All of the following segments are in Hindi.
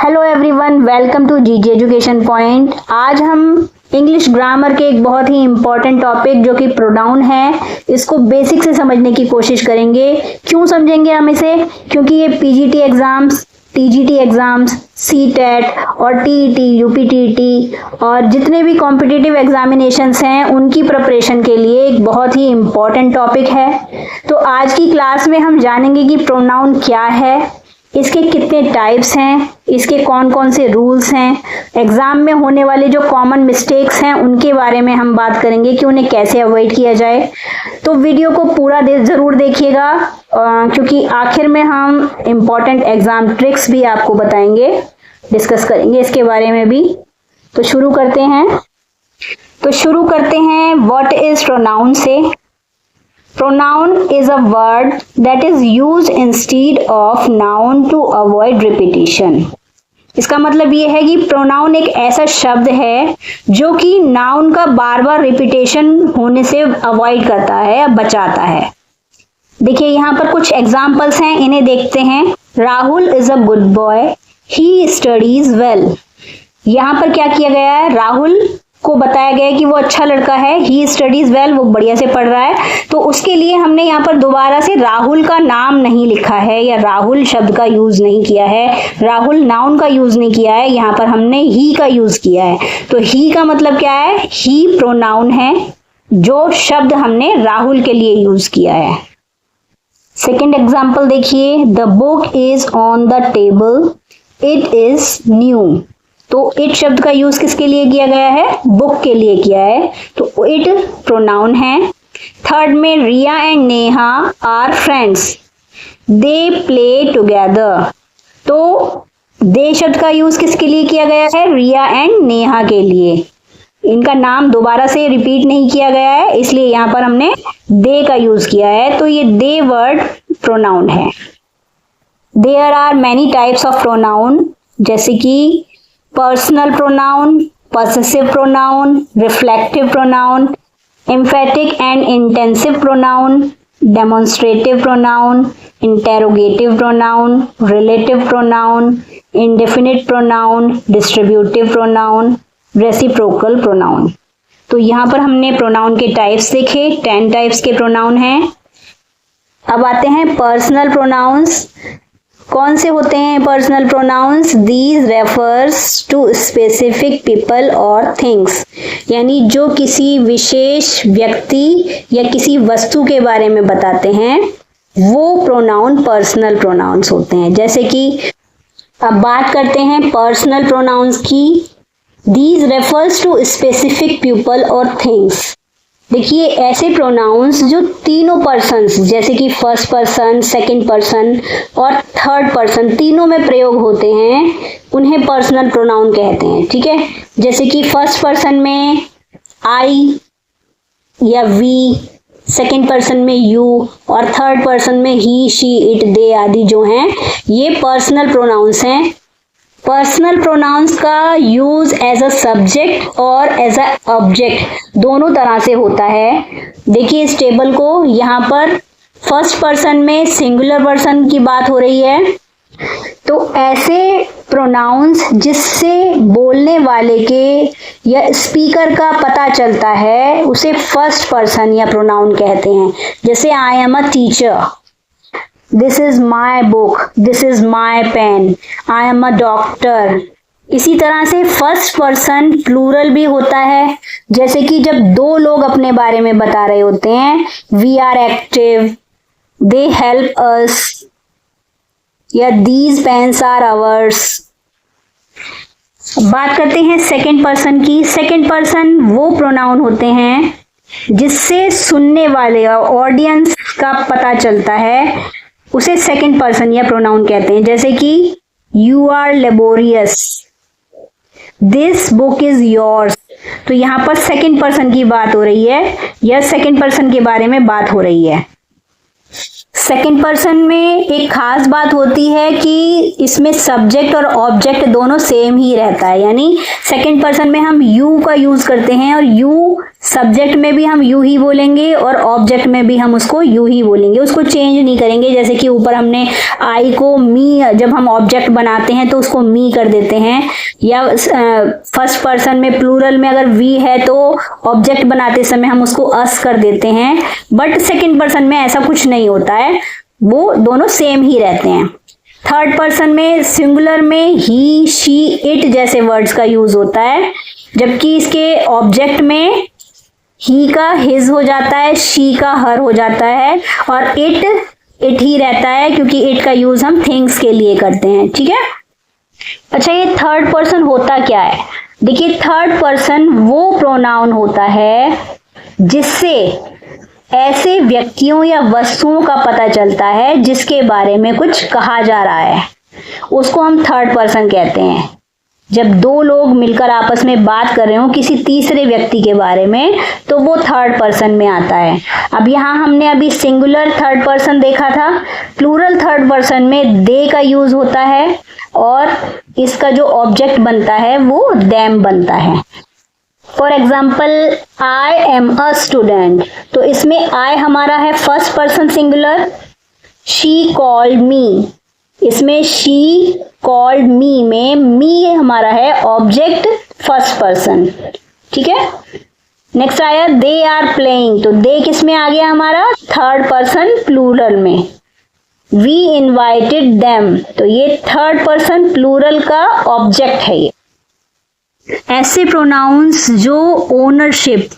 हेलो एवरीवन, वेलकम टू जीजी एजुकेशन पॉइंट। आज हम इंग्लिश ग्रामर के एक बहुत ही इम्पॉर्टेंट टॉपिक जो कि प्रोनाउन है, इसको बेसिक से समझने की कोशिश करेंगे। क्यों समझेंगे हम इसे? क्योंकि ये PGT exams, TGT exams, CTET और टीईटी, यूपीटीटी और जितने भी कॉम्पिटिटिव एग्जामिनेशंस हैं उनकी प्रिपरेशन के लिए एक बहुत ही इम्पॉर्टेंट टॉपिक है। तो आज की क्लास में हम जानेंगे कि प्रोनाउन क्या है, इसके कितने टाइप्स हैं, इसके कौन कौन से रूल्स हैं, एग्जाम में होने वाले जो कॉमन मिस्टेक्स हैं उनके बारे में हम बात करेंगे कि उन्हें कैसे अवॉइड किया जाए। तो वीडियो को पूरा जरूर देखिएगा क्योंकि आखिर में हम इम्पॉर्टेंट एग्जाम ट्रिक्स भी आपको बताएंगे, डिस्कस करेंगे इसके बारे में भी। तो शुरू करते हैं व्हाट इज प्रोनाउन से। Pronoun is a word that is used instead of noun to avoid repetition. इसका मतलब ये है कि प्रोनाउन एक ऐसा शब्द है जो कि नाउन का बार बार रिपीटेशन होने से अवॉइड करता है या बचाता है। देखिए यहाँ पर कुछ एग्जाम्पल्स हैं, इन्हें देखते हैं। Rahul is a good boy, he studies well. यहाँ पर क्या किया गया है? राहुल को बताया गया है कि वो अच्छा लड़का है, ही स्टडीज वेल, वो बढ़िया से पढ़ रहा है। तो उसके लिए हमने यहाँ पर दोबारा से राहुल का नाम नहीं लिखा है या राहुल शब्द का यूज नहीं किया है, राहुल नाउन का यूज नहीं किया है, यहाँ पर हमने ही का यूज किया है। तो ही का मतलब क्या है? ही प्रोनाउन है जो शब्द हमने राहुल के लिए यूज किया है। सेकेंड एग्जाम्पल देखिए, the book is on the table, it is new. तो इट शब्द का यूज किसके लिए किया गया है? बुक के लिए किया है, तो इट प्रोनाउन है। थर्ड में, Riya and Neha are friends, they play together. तो दे शब्द का यूज किसके लिए किया गया है? रिया एंड नेहा के लिए। इनका नाम दोबारा से रिपीट नहीं किया गया है, इसलिए यहाँ पर हमने दे का यूज किया है। तो ये दे वर्ड प्रोनाउन है। There are many types of pronoun, जैसे कि personal pronoun, possessive pronoun, reflective pronoun, emphatic and intensive pronoun, demonstrative pronoun, interrogative pronoun, relative pronoun, indefinite pronoun, distributive pronoun, reciprocal pronoun। तो यहाँ पर हमने प्रोनाउन के टाइप्स देखे, 10 टाइप्स के प्रोनाउन हैं। अब आते हैं पर्सनल प्रोनाउंस। कौन से होते हैं personal pronouns? These refers to specific people और थिंग्स, यानी जो किसी विशेष व्यक्ति या किसी वस्तु के बारे में बताते हैं वो प्रोनाउन पर्सनल प्रोनाउंस होते हैं। जैसे कि अब बात करते हैं पर्सनल प्रोनाउंस की। These refers to specific people और थिंग्स। देखिए ऐसे प्रोनाउंस जो तीनों पर्सन्स, जैसे कि फर्स्ट पर्सन, सेकंड पर्सन और थर्ड पर्सन, तीनों में प्रयोग होते हैं, उन्हें पर्सनल प्रोनाउन कहते हैं। ठीक है, जैसे कि फर्स्ट पर्सन में आई या वी, सेकंड पर्सन में यू और थर्ड पर्सन में ही, शी, इट, दे आदि जो हैं ये पर्सनल प्रोनाउंस हैं। पर्सनल प्रोनाउंस का यूज एज अ सब्जेक्ट और एज अ ऑब्जेक्ट दोनों तरह से होता है। देखिए इस टेबल को, यहाँ पर फर्स्ट पर्सन में सिंगुलर पर्सन की बात हो रही है। तो ऐसे प्रोनाउंस जिससे बोलने वाले के या स्पीकर का पता चलता है उसे फर्स्ट पर्सन या प्रोनाउन कहते हैं। जैसे I am a teacher, this is my book, this is my pen, I am a doctor. इसी तरह से फर्स्ट पर्सन प्लूरल भी होता है, जैसे कि जब दो लोग अपने बारे में बता रहे होते हैं, we are active, they help us या दीज पेन्स आर आवर्स। बात करते हैं सेकंड पर्सन की। सेकंड पर्सन वो प्रोनाउन होते हैं जिससे सुनने वाले ऑडियंस का पता चलता है, उसे सेकंड पर्सन या प्रोनाउन कहते हैं। जैसे कि you are laborious, this book is yours. तो यहाँ पर सेकंड पर्सन की बात हो रही है या सेकंड पर्सन के बारे में बात हो रही है। सेकंड पर्सन में एक खास बात होती है कि इसमें सब्जेक्ट और ऑब्जेक्ट दोनों सेम ही रहता है, यानी सेकंड पर्सन में हम यू का यूज करते हैं और यू सब्जेक्ट में भी हम यू ही बोलेंगे और ऑब्जेक्ट में भी हम उसको यू ही बोलेंगे, उसको चेंज नहीं करेंगे। जैसे कि ऊपर हमने आई को मी, जब हम ऑब्जेक्ट बनाते हैं तो उसको मी कर देते हैं, या फर्स्ट पर्सन में प्लूरल में अगर वी है तो ऑब्जेक्ट बनाते समय हम उसको अस कर देते हैं, बट सेकंड पर्सन में ऐसा कुछ नहीं होता है, वो दोनों सेम ही रहते हैं। थर्ड पर्सन में सिंगुलर में ही, शी, इट जैसे वर्ड्स का यूज होता है, जबकि इसके ऑब्जेक्ट में ही का हिज हो जाता है, शी का हर हो जाता है, और इट ही रहता है, क्योंकि इट का यूज हम थिंग्स के लिए करते हैं। ठीक है। अच्छा, ये थर्ड पर्सन होता क्या है? देखिए, थर्ड पर्सन वो प्रोनाउन होता है जिससे ऐसे व्यक्तियों या वस्तुओं का पता चलता है जिसके बारे में कुछ कहा जा रहा है, उसको हम थर्ड पर्सन कहते हैं। जब दो लोग मिलकर आपस में बात कर रहे हो किसी तीसरे व्यक्ति के बारे में, तो वो थर्ड पर्सन में आता है। अब यहाँ हमने अभी सिंगुलर थर्ड पर्सन देखा था, प्लूरल थर्ड पर्सन में दे का यूज होता है और इसका जो ऑब्जेक्ट बनता है वो देम बनता है। For example, I am a student, तो इसमें आई हमारा है first person singular, she called me, इसमें शी कॉल्ड मी में मी हमारा है ऑब्जेक्ट फर्स्ट पर्सन। ठीक है। नेक्स्ट आया दे आर प्लेइंग, तो दे किस में आ गया हमारा? थर्ड पर्सन प्लूरल में। वी इनवाइटेड देम, तो ये थर्ड पर्सन प्लूरल का ऑब्जेक्ट है। ये ऐसे प्रोनाउंस जो ओनरशिप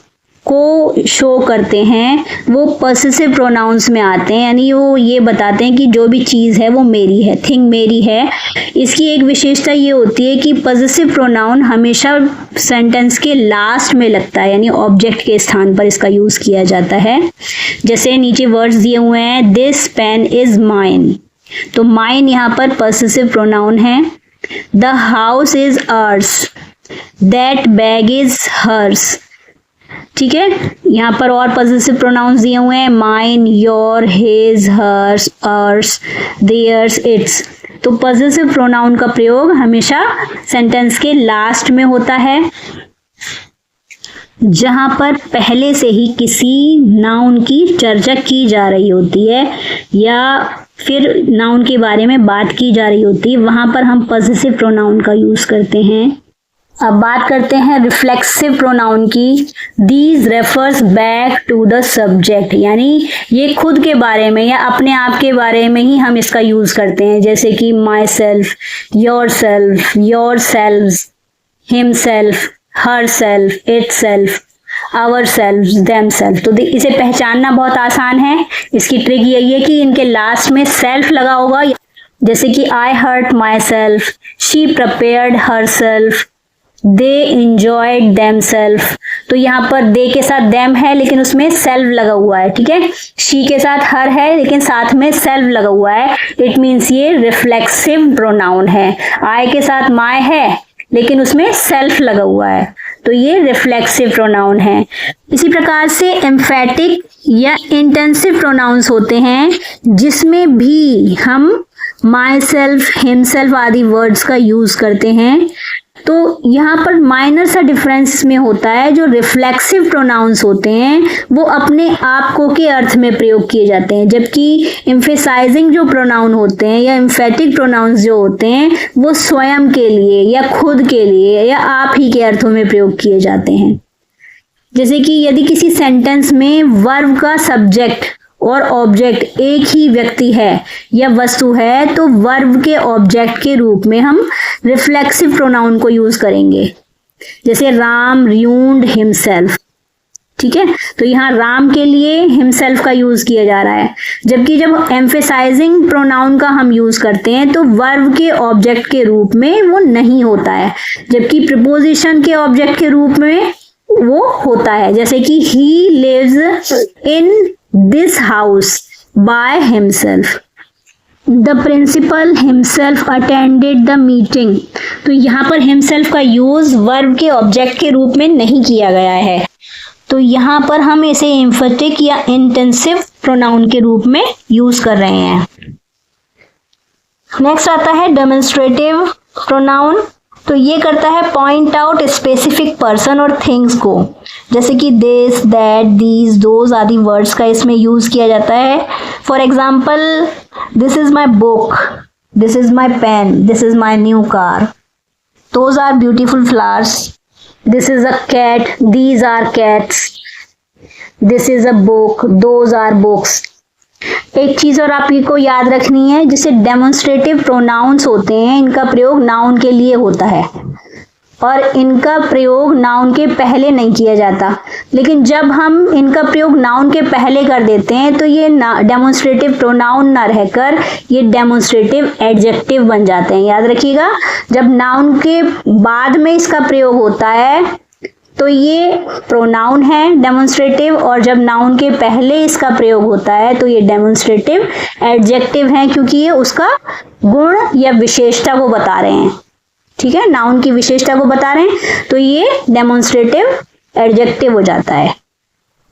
को शो करते हैं वो पॉसेसिव प्रोनाउंस में आते हैं, यानी वो ये बताते हैं कि जो भी चीज़ है वो मेरी है, थिंग मेरी है। इसकी एक विशेषता ये होती है कि पॉसेसिव प्रोनाउन हमेशा सेंटेंस के लास्ट में लगता है, यानी ऑब्जेक्ट के स्थान पर इसका यूज़ किया जाता है। जैसे नीचे वर्ड्स दिए हुए हैं, दिस पेन इज़ माइन, तो माइन यहाँ पर पॉसेसिव प्रोनाउन है। The house is ours, that bag is hers. ठीक है। यहाँ पर और पॉसेसिव प्रोनाउंस दिए हुए हैं, mine, your, his, hers, ours, theirs, its. तो पॉसेसिव प्रोनाउन का प्रयोग हमेशा सेंटेंस के लास्ट में होता है, जहां पर पहले से ही किसी नाउन की चर्चा की जा रही होती है या फिर नाउन के बारे में बात की जा रही होती है, वहां पर हम पॉसेसिव प्रोनाउन का यूज करते हैं। अब बात करते हैं रिफ्लेक्सिव प्रोनाउन की। These refers back to the subject, यानी ये खुद के बारे में या अपने आप के बारे में ही हम इसका यूज करते हैं, जैसे कि my self, your selves, him self, her self, it self, our self, them self. तो इसे पहचानना बहुत आसान है। इसकी ट्रिक यही है कि इनके लास्ट में सेल्फ लगा होगा, जैसे कि I hurt myself, she prepared herself, they enjoyed them self. तो यहाँ पर दे के साथ देम है लेकिन उसमें सेल्फ लगा हुआ है। ठीक है। शी के साथ हर है लेकिन साथ में सेल्फ लगा हुआ है, इट मीन्स ये रिफ्लेक्सिव प्रोनाउन है। आई के साथ माय है लेकिन उसमें सेल्फ लगा हुआ है, तो ये रिफ्लेक्सिव प्रोनाउन है। इसी प्रकार से एम्फेटिक या इंटेंसिव प्रोनाउंस होते हैं जिसमें भी हम माई सेल्फ, हिमसेल्फ आदि वर्ड्स का यूज करते हैं। तो यहाँ पर माइनर सा डिफरेंस में होता है, जो रिफ्लेक्सिव प्रोनाउंस होते हैं वो अपने आप को के अर्थ में प्रयोग किए जाते हैं, जबकि एम्फेसाइजिंग जो प्रोनाउन होते हैं या एम्फेटिक प्रोनाउंस जो होते हैं वो स्वयं के लिए या खुद के लिए या आप ही के अर्थों में प्रयोग किए जाते हैं। जैसे कि यदि किसी सेंटेंस में वर्ब का सब्जेक्ट और ऑब्जेक्ट एक ही व्यक्ति है या वस्तु है, तो वर्ब के ऑब्जेक्ट के रूप में हम रिफ्लेक्सिव प्रोनाउन को यूज करेंगे, जैसे राम र्यून्ड हिमसेल्फ। ठीक है। तो यहाँ राम के लिए हिमसेल्फ का यूज किया जा रहा है, जबकि जब एम्फेसाइजिंग प्रोनाउन का हम यूज करते हैं तो वर्ब के ऑब्जेक्ट के रूप में वो नहीं होता है, जबकि प्रीपोजिशन के ऑब्जेक्ट के रूप में वो होता है। जैसे कि he lives in this house by himself, the principal himself attended the meeting. तो यहाँ पर हिमसेल्फ का यूज वर्ब के ऑब्जेक्ट के रूप में नहीं किया गया है। तो यहाँ पर हम इसे एम्फेटिक या इंटेंसिव प्रोनाउन के रूप में यूज कर रहे हैं। नेक्स्ट आता है डेमोन्स्ट्रेटिव प्रोनाउन। तो ये करता है पॉइंट आउट स्पेसिफिक पर्सन और थिंग्स को, जैसे कि दिस, दैट, दीज, दोज आदि वर्ड्स का इसमें यूज किया जाता है। For example, this is my book, this is my pen, this is my new car, those are beautiful flowers, this is a cat, these are cats, this is a book, those are books. एक चीज और आपको याद रखनी है, जिसे डेमोन्स्ट्रेटिव प्रोनाउंस होते हैं, इनका प्रयोग नाउन के लिए होता है और इनका प्रयोग नाउन के पहले नहीं किया जाता। लेकिन जब हम इनका प्रयोग नाउन के पहले कर देते हैं तो ये डेमोन्स्ट्रेटिव प्रोनाउन ना रहकर ये डेमोन्स्ट्रेटिव एडजेक्टिव बन जाते हैं। याद रखिएगा, जब नाउन के बाद में इसका प्रयोग होता है तो ये प्रोनाउन है डेमोन्स्ट्रेटिव, और जब नाउन के पहले इसका प्रयोग होता है तो ये डेमोन्स्ट्रेटिव एडजेक्टिव है, क्योंकि ये उसका गुण या विशेषता को बता रहे हैं। ठीक है, नाउन की विशेषता को बता रहे हैं तो ये डेमोन्स्ट्रेटिव एडजेक्टिव हो जाता है।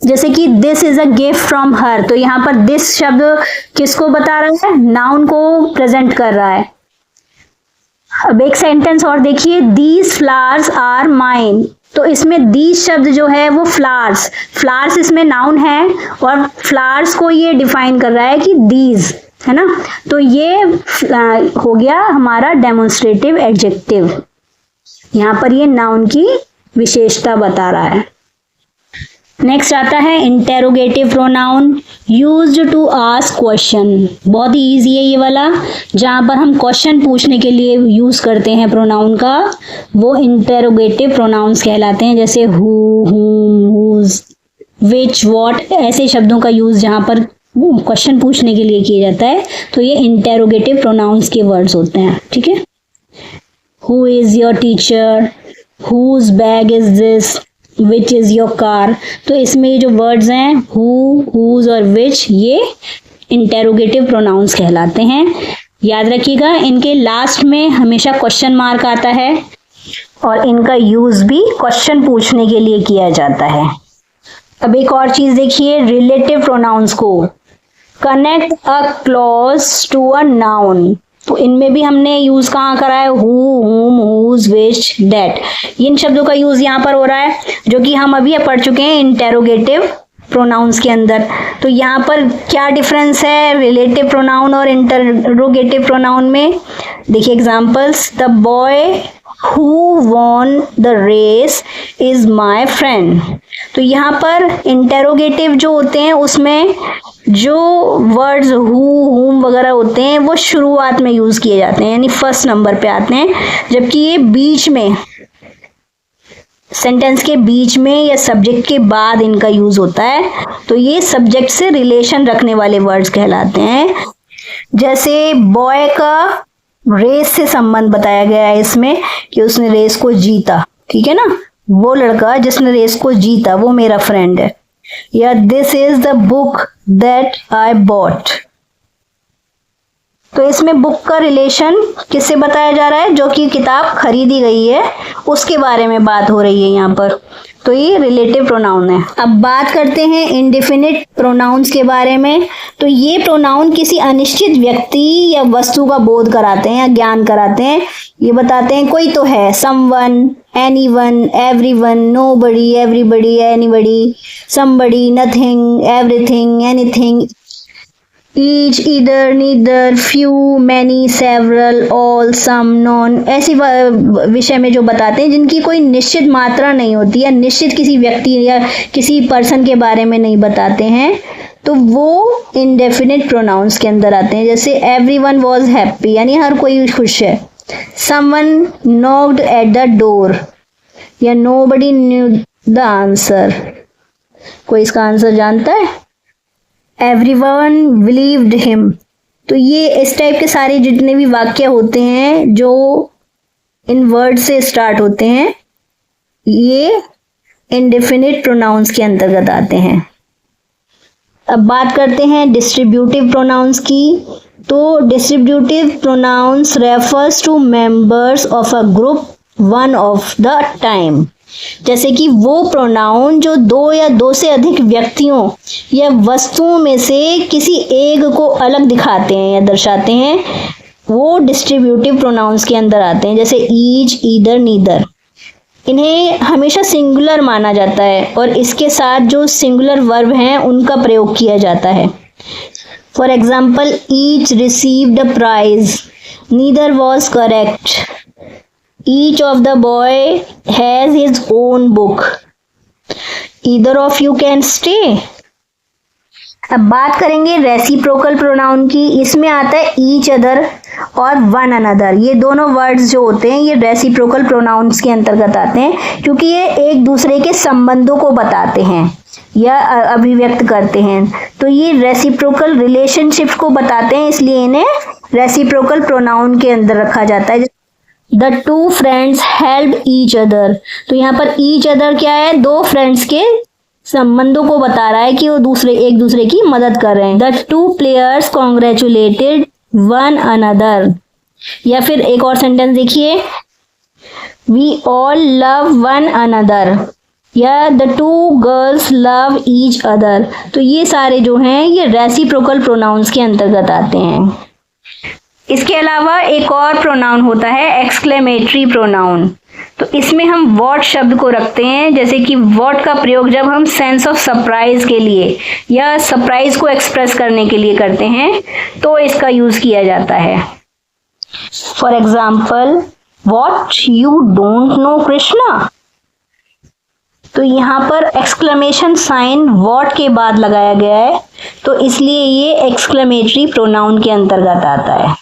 जैसे कि this is a gift from her, तो यहाँ पर दिस शब्द किसको बता रहा है? नाउन को प्रेजेंट कर रहा है। अब एक सेंटेंस और देखिए, दीज फ्लावर्स आर माइन, तो इसमें दीज शब्द जो है वो फ्लावर्स, फ्लावर्स इसमें नाउन है और फ्लावर्स को ये डिफाइन कर रहा है कि दीज, है ना, तो ये हो गया हमारा डेमोन्स्ट्रेटिव एडजेक्टिव। यहाँ पर ये नाउन की विशेषता बता रहा है। नेक्स्ट आता है interrogative pronoun, used to ask question. बहुत ही इजी है ये वाला, जहाँ पर हम क्वेश्चन पूछने के लिए यूज करते हैं प्रोनाउन का, वो इंटेरोगेटिव प्रोनाउंस कहलाते हैं। जैसे हु, हुम, हुज, विच, व्हाट, ऐसे शब्दों का यूज जहाँ पर क्वेश्चन पूछने के लिए किया जाता है तो ये इंटेरोगेटिव प्रोनाउंस के वर्ड्स होते हैं। ठीक है, who is your teacher, whose bag is this, which is your car. तो इसमें ये जो वर्ड्स हैं हु, हुज और विच, ये इंटेरोगेटिव प्रोनाउंस कहलाते हैं। याद रखिएगा, इनके लास्ट में हमेशा क्वेश्चन मार्क आता है और इनका यूज भी क्वेश्चन पूछने के लिए किया जाता है। अब एक और चीज देखिए, रिलेटिव प्रोनाउंस को, connect a clause to a noun, तो इनमें भी हमने यूज कहाँ करा है? हु, हुम, हुज, विच, दैट, इन शब्दों का यूज यहाँ पर हो रहा है, जो कि हम अभी पढ़ चुके हैं इंटेरोगेटिव प्रोनाउंस के अंदर। तो यहाँ पर क्या डिफरेंस है रिलेटिव प्रोनाउन और इंटेरोगेटिव प्रोनाउन में? देखिए examples, the boy who won the race is my friend. तो यहाँ पर इंटेरोगेटिव जो होते हैं उसमें जो वर्ड्स हु, हुम वगैरह होते हैं वो शुरुआत में यूज किए जाते हैं, यानी फर्स्ट नंबर पे आते हैं, जबकि ये बीच में, सेंटेंस के बीच में या सब्जेक्ट के बाद इनका यूज होता है। तो ये सब्जेक्ट से रिलेशन रखने वाले वर्ड्स कहलाते हैं। जैसे बॉय का रेस से संबंध बताया गया है इसमें कि उसने रेस को जीता, ठीक है ना, वो लड़का जिसने रेस को जीता वो मेरा फ्रेंड है। या this is the book that I bought, तो इसमें बुक का रिलेशन किससे बताया जा रहा है? जो कि किताब खरीदी गई है उसके बारे में बात हो रही है यहाँ पर, तो ये रिलेटिव प्रोनाउन है। अब बात करते हैं इंडेफिनिट प्रोनाउंस के बारे में। तो ये प्रोनाउन किसी अनिश्चित व्यक्ति या वस्तु का बोध कराते हैं या ज्ञान कराते हैं। ये बताते हैं कोई तो है, someone, anyone, everyone, nobody, everybody, anybody, somebody, nothing, everything, anything, each, either, neither, few, many, several, all, some, none, ऐसी विषय में जो बताते हैं जिनकी कोई निश्चित मात्रा नहीं होती या निश्चित किसी व्यक्ति या किसी पर्सन के बारे में नहीं बताते हैं, तो वो इंडेफिनिट प्रोनाउंस के अंदर आते हैं। जैसे एवरीवन वाज हैप्पी, यानी हर कोई खुश है। Someone knocked at the door, या नोबडी न्यू द आंसर, कोई इसका आंसर जानता है? Everyone believed him. तो ये इस टाइप के सारे जितने भी वाक्य होते हैं जो इन वर्ड से स्टार्ट होते हैं, ये इंडेफिनिट प्रोनाउंस के अंतर्गत आते हैं। अब बात करते हैं डिस्ट्रीब्यूटिव प्रोनाउंस की। तो distributive pronouns refers to members of a group one of the time. जैसे कि वो प्रोनाउन जो दो या दो से अधिक व्यक्तियों या वस्तुओं में से किसी एक को अलग दिखाते हैं या दर्शाते हैं, वो डिस्ट्रीब्यूटिव प्रोनाउंस के अंदर आते हैं, जैसे ईच, ईदर, नीदर। इन्हें हमेशा सिंगुलर माना जाता है और इसके साथ जो सिंगुलर वर्ब हैं उनका प्रयोग किया जाता है। For example, each received a prize, neither was correct, each of the boy has his own book, either of you can stay. अब बात करेंगे रेसिप्रोकल प्रोनाउन की। इसमें आता है ईच अदर और वन अनदर। ये दोनों वर्ड्स जो होते हैं ये रेसिप्रोकल प्रोनाउंस के अंतर्गत आते हैं, क्योंकि ये एक दूसरे के संबंधों को बताते हैं या अभिव्यक्त करते हैं। तो ये रेसिप्रोकल रिलेशनशिप को बताते हैं, इसलिए इन्हें रेसिप्रोकल प्रोनाउन के अंदर रखा जाता है। The two friends help each other, तो यहाँ पर ईच अदर क्या है? दो फ्रेंड्स के संबंधों को बता रहा है कि वो एक दूसरे की मदद कर रहे हैं। The two players congratulated one another. या फिर एक और सेंटेंस देखिए, we all love one another, या the two girls love each other. तो ये सारे जो हैं ये रेसिप्रोकल प्रोनाउंस के अंतर्गत आते हैं। इसके अलावा एक और प्रोनाउन होता है एक्सक्लेमेटरी प्रोनाउन। तो इसमें हम व्हाट शब्द को रखते हैं, जैसे कि व्हाट का प्रयोग जब हम सेंस ऑफ सरप्राइज के लिए या सरप्राइज को एक्सप्रेस करने के लिए करते हैं तो इसका यूज किया जाता है। For example, what you don't know Krishna. तो यहाँ पर एक्सक्लेमेशन साइन व्हाट के बाद लगाया गया है, तो इसलिए ये एक्सक्लेमेटरी प्रोनाउन के अंतर्गत आता है।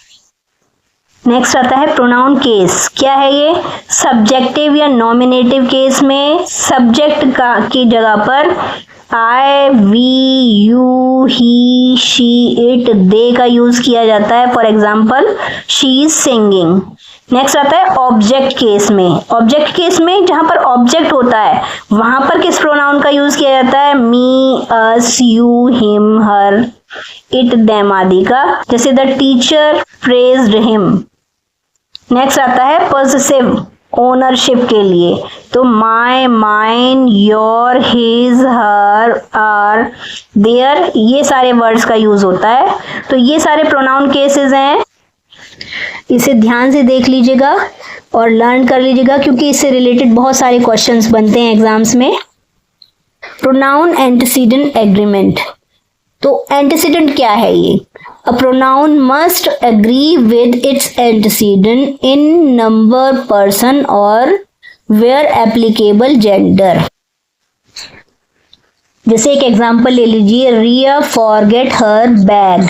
नेक्स्ट आता है प्रोनाउन केस। क्या है ये? सब्जेक्टिव या नॉमिनेटिव केस में सब्जेक्ट की जगह पर I, we, you, he, she, it, they का यूज किया जाता है। For example, she is singing. Next आता है ऑब्जेक्ट केस में। ऑब्जेक्ट केस में जहां पर ऑब्जेक्ट होता है वहां पर किस प्रोनाउन का यूज किया जाता है? Me, us, you, him, her, it, them आदि का। जैसे the teacher praised him. Next आता है पॉसेसिव ओनरशिप के लिए। तो my, mine, your, his, her, our, their, ये सारे वर्ड्स का यूज होता है। तो ये सारे प्रोनाउन केसेस हैं, इसे ध्यान से देख लीजिएगा और लर्न कर लीजिएगा, क्योंकि इससे रिलेटेड बहुत सारे क्वेश्चंस बनते हैं एग्जाम्स में। Pronoun antecedent agreement. तो एंटीसीडेंट क्या है ये? A pronoun must agree with its antecedent in number, person or where applicable gender. जैसे एक एग्जांपल ले लीजिए, रिया फॉरगेट हर बैग।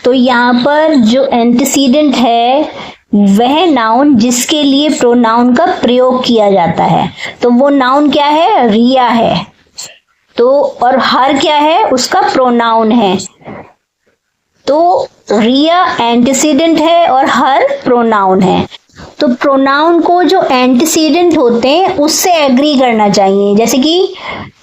तो यहाँ पर जो एंटीसीडेंट है वह नाउन जिसके लिए प्रोनाउन का प्रयोग किया जाता है, तो वो नाउन क्या है? रिया है। तो और हर क्या है? उसका प्रोनाउन है। तो रिया एंटीसीडेंट है और हर प्रोनाउन है। तो प्रोनाउन को जो एंटीसीडेंट होते हैं उससे एग्री करना चाहिए। जैसे कि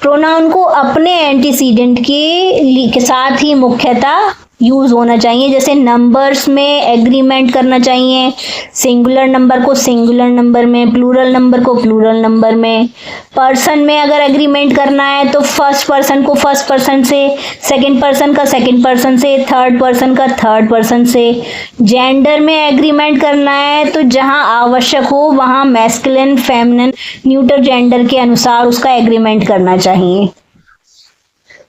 प्रोनाउन को अपने एंटीसीडेंट के साथ ही मुख्यतः यूज होना चाहिए। जैसे नंबर्स में एग्रीमेंट करना चाहिए, सिंगुलर नंबर को सिंगुलर नंबर में, प्लूरल नंबर को प्लूरल नंबर में। पर्सन में अगर एग्रीमेंट करना है तो फर्स्ट पर्सन को फर्स्ट पर्सन से, सेकंड पर्सन का सेकंड पर्सन से, थर्ड पर्सन का थर्ड पर्सन से। जेंडर में एग्रीमेंट करना है तो जहां आवश्यक हो वहां मैस्कुलिन, फेमिनिन, न्यूटर जेंडर के अनुसार उसका एग्रीमेंट करना चाहिए।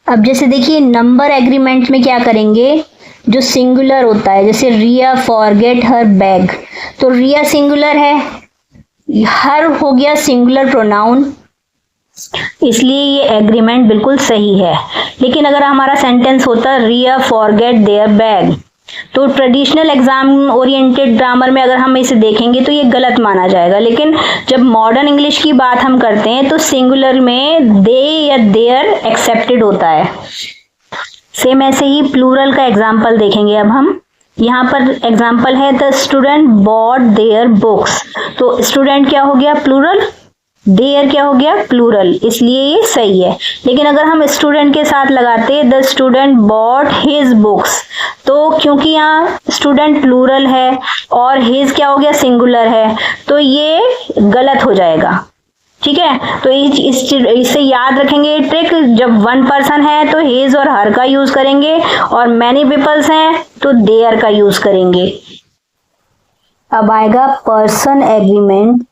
अब जैसे देखिए नंबर एग्रीमेंट में क्या करेंगे, जो सिंगुलर होता है, जैसे रिया फॉरगेट हर बैग, तो रिया सिंगुलर है, हर हो गया सिंगुलर प्रोनाउन, इसलिए ये एग्रीमेंट बिल्कुल सही है। लेकिन अगर हमारा सेंटेंस होता रिया फॉरगेट देयर बैग, तो ट्रेडिशनल एग्जाम ओरिएंटेड ग्रामर में अगर हम इसे देखेंगे तो ये गलत माना जाएगा। लेकिन जब मॉडर्न इंग्लिश की बात हम करते हैं तो सिंगुलर में दे या देयर एक्सेप्टेड होता है। सेम ऐसे ही प्लूरल का एग्जाम्पल देखेंगे अब हम। यहाँ पर एग्जाम्पल है the student bought their books. तो स्टूडेंट क्या हो गया? प्लूरल। देयर क्या हो गया? प्लूरल, इसलिए ये सही है। लेकिन अगर हम स्टूडेंट के साथ लगाते the student bot his books, तो क्योंकि यहाँ स्टूडेंट प्लूरल है और हिज क्या हो गया? सिंगुलर है, तो ये गलत हो जाएगा। ठीक है, तो इससे याद रखेंगे ट्रिक, जब वन पर्सन है तो हिज और हर का यूज करेंगे, और मैनी पीपल्स हैं तो देयर का यूज करेंगे। अब आएगा पर्सन एग्रीमेंट।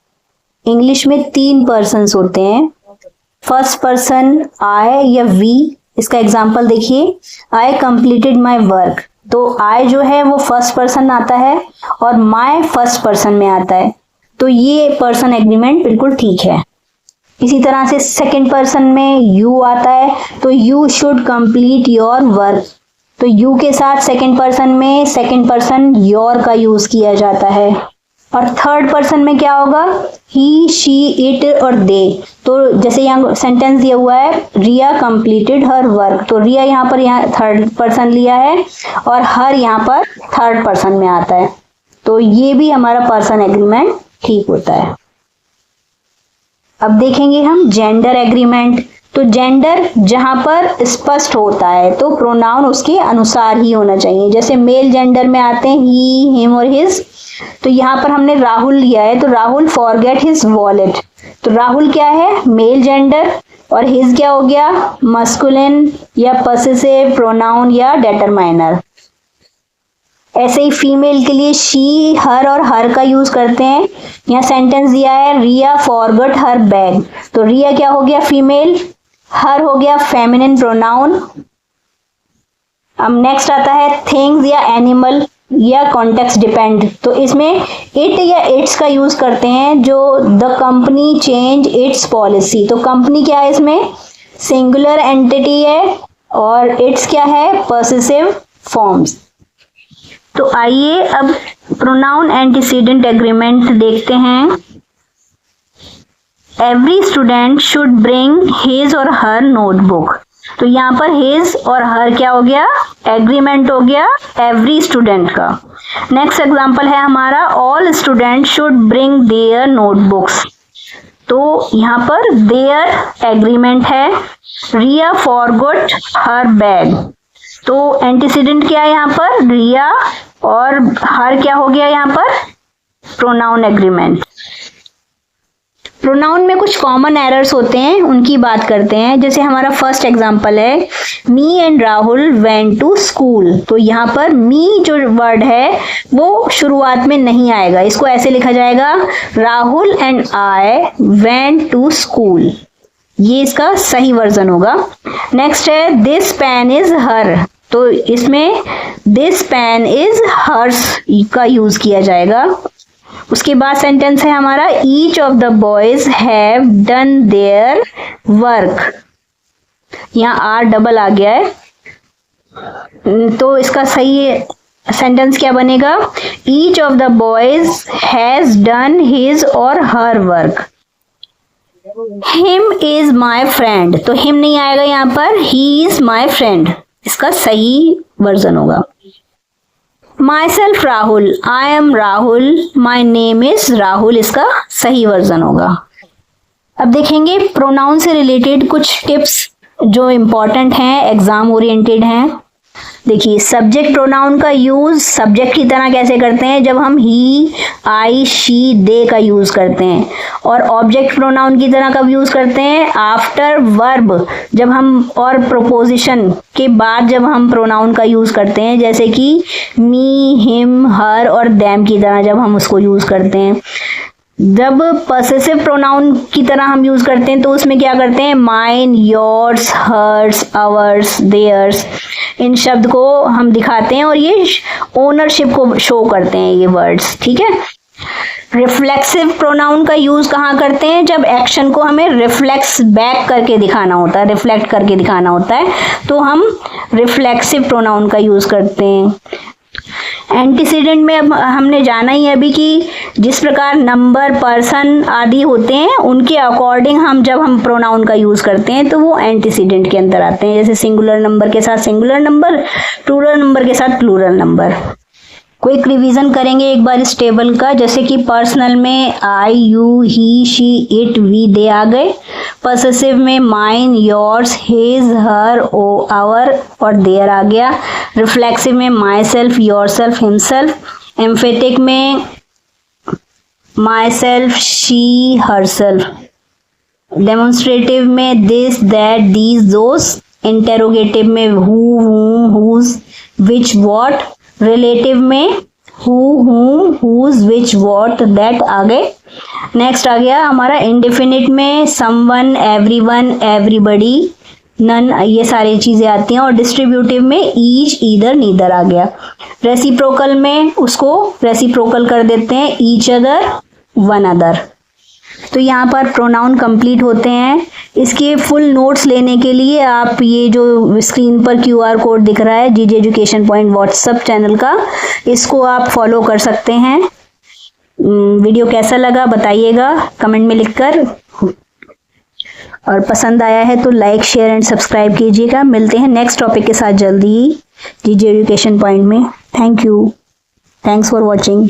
इंग्लिश में 3 पर्सन्स होते हैं। फर्स्ट पर्सन आई या वी, इसका एग्जांपल देखिए, आई कंप्लीटेड माय वर्क, तो आई जो है वो फर्स्ट पर्सन आता है और माय फर्स्ट पर्सन में आता है, तो ये पर्सन एग्रीमेंट बिल्कुल ठीक है। इसी तरह से सेकंड पर्सन में यू आता है, तो you should complete your work, तो यू के साथ सेकंड पर्सन में सेकंड पर्सन योर का यूज किया जाता है। और थर्ड पर्सन में क्या होगा, ही, शी, इट और दे, तो जैसे यहाँ सेंटेंस दिया हुआ है रिया कंप्लीटेड हर वर्क, तो रिया यहाँ पर थर्ड पर्सन लिया है और हर यहाँ पर थर्ड पर्सन में आता है, तो ये भी हमारा पर्सन एग्रीमेंट ठीक होता है। अब देखेंगे हम जेंडर एग्रीमेंट। तो जेंडर जहां पर स्पष्ट होता है तो प्रोनाउन उसके अनुसार ही होना चाहिए। जैसे मेल जेंडर में आते हैं ही, हिम और हिज, तो यहाँ पर हमने राहुल लिया है, तो राहुल फॉरगेट हिज वॉलेट, तो राहुल क्या है, मेल जेंडर, और हिज क्या हो गया, मस्कुलिन या पॉसेसिव प्रोनाउन या डेटरमाइनर। ऐसे ही फीमेल के लिए शी, हर और हर का यूज करते हैं। यहाँ सेंटेंस दिया है रिया फॉरगॉट हर बैग, तो रिया क्या हो गया, फीमेल, हर हो गया फेमिनिन प्रोनाउन। अब नेक्स्ट आता है थिंग्स या एनिमल या कॉन्टेक्स्ट डिपेंड, तो इसमें इट या इट्स का यूज करते हैं। जो the company change it's policy, तो कंपनी क्या है, इसमें सिंगुलर एंटिटी है, और इट्स क्या है, पॉसेसिव फॉर्म्स। तो आइए अब प्रोनाउन एंटीसीडेंट एग्रीमेंट देखते हैं। Every student should bring his और हर नोटबुक, तो यहाँ पर हिज और हर क्या हो गया, एग्रीमेंट हो गया एवरी स्टूडेंट का। नेक्स्ट एग्जांपल है हमारा all student should bring their notebooks, तो यहाँ पर देयर एग्रीमेंट है। रिया फॉरगॉट हर बैग, तो एंटीसीडेंट क्या है यहाँ पर, रिया, और हर क्या हो गया यहाँ पर, प्रोनाउन एग्रीमेंट। प्रोनाउन में कुछ कॉमन एरर्स होते हैं, उनकी बात करते हैं। जैसे हमारा फर्स्ट एग्जांपल है me and Rahul went to school, तो यहाँ पर मी जो वर्ड है वो शुरुआत में नहीं आएगा, इसको ऐसे लिखा जाएगा Rahul and I went to school, ये इसका सही वर्जन होगा। नेक्स्ट है दिस पेन इज हर, तो इसमें दिस पेन इज हर्स का यूज किया जाएगा। उसके बाद सेंटेंस है हमारा each of the boys have done their work, यहाँ आर डबल आ गया है, तो इसका सही सेंटेंस क्या बनेगा, each of the boys has done his और her work. Him is my friend, तो हिम नहीं आएगा यहाँ पर, ही इज माई फ्रेंड, इसका सही वर्जन होगा। My self Rahul, I am Rahul, my name is Rahul, इसका सही वर्जन होगा। अब देखेंगे प्रोनाउन से रिलेटेड कुछ टिप्स जो इम्पोर्टेंट हैं, एग्जाम ओरिएंटेड हैं। देखिए सब्जेक्ट प्रोनाउन का यूज सब्जेक्ट की तरह कैसे करते हैं, जब हम ही, आई, शी, दे का यूज करते हैं, और ऑब्जेक्ट प्रोनाउन की तरह कब यूज करते हैं, आफ्टर वर्ब, जब हम, और प्रोपोजिशन के बाद जब हम प्रोनाउन का यूज करते हैं, जैसे कि मी, हिम, हर और देम की तरह जब हम उसको यूज करते हैं। जब पॉसेसिव प्रोनाउन की तरह हम यूज करते हैं तो उसमें क्या करते हैं, mine, yours, hers, ours, theirs, इन शब्द को हम दिखाते हैं और ये ओनरशिप को शो करते हैं ये वर्ड्स, ठीक है। रिफ्लेक्सिव प्रोनाउन का यूज कहाँ करते हैं, जब एक्शन को हमें रिफ्लेक्स बैक करके दिखाना होता है, रिफ्लेक्ट करके दिखाना होता है, तो हम रिफ्लेक्सिव प्रोनाउन का यूज करते हैं। एंटीसीडेंट में अब हमने जाना ही अभी कि जिस प्रकार नंबर, पर्सन आदि होते हैं उनके अकॉर्डिंग हम जब हम प्रोनाउन का यूज करते हैं तो वो एंटीसीडेंट के अंदर आते हैं। जैसे सिंगुलर नंबर के साथ सिंगुलर नंबर, प्लूरल नंबर के साथ प्लूरल नंबर। क्विक रिवीजन करेंगे एक बार इस टेबल का। जैसे कि पर्सनल में I, you, he, she, it, we, they आ गए। पॉसेसिव में माइन, योर्स, हिज, हर, ओ, आवर और देयर आ गया। रिफ्लेक्सिव में my self, yourself, himself. Emphatic में myself, she, herself. Demonstrative में this, that, these, those. Interrogative में who, whom, whose, which, what। Relative में who, whom, whose, which, what, that आ गए। नेक्स्ट आ गया हमारा इंडेफिनिट में someone, everyone, everybody, none, ये सारी चीजें आती हैं। और डिस्ट्रीब्यूटिव में each, either, neither आ गया। रेसिप्रोकल में उसको रेसिप्रोकल कर देते हैं each other, one other। तो यहाँ पर प्रोनाउन कंप्लीट होते हैं। इसके फुल नोट्स लेने के लिए आप ये जो स्क्रीन पर QR कोड दिख रहा है जीजे एजुकेशन पॉइंट व्हाट्सएप चैनल का, इसको आप फॉलो कर सकते हैं। वीडियो कैसा लगा बताइएगा कमेंट में लिखकर, और पसंद आया है तो लाइक, शेयर एंड सब्सक्राइब कीजिएगा। मिलते हैं नेक्स्ट टॉपिक के साथ जल्दी ही जीजे एजुकेशन पॉइंट में। Thank you, thanks for watching.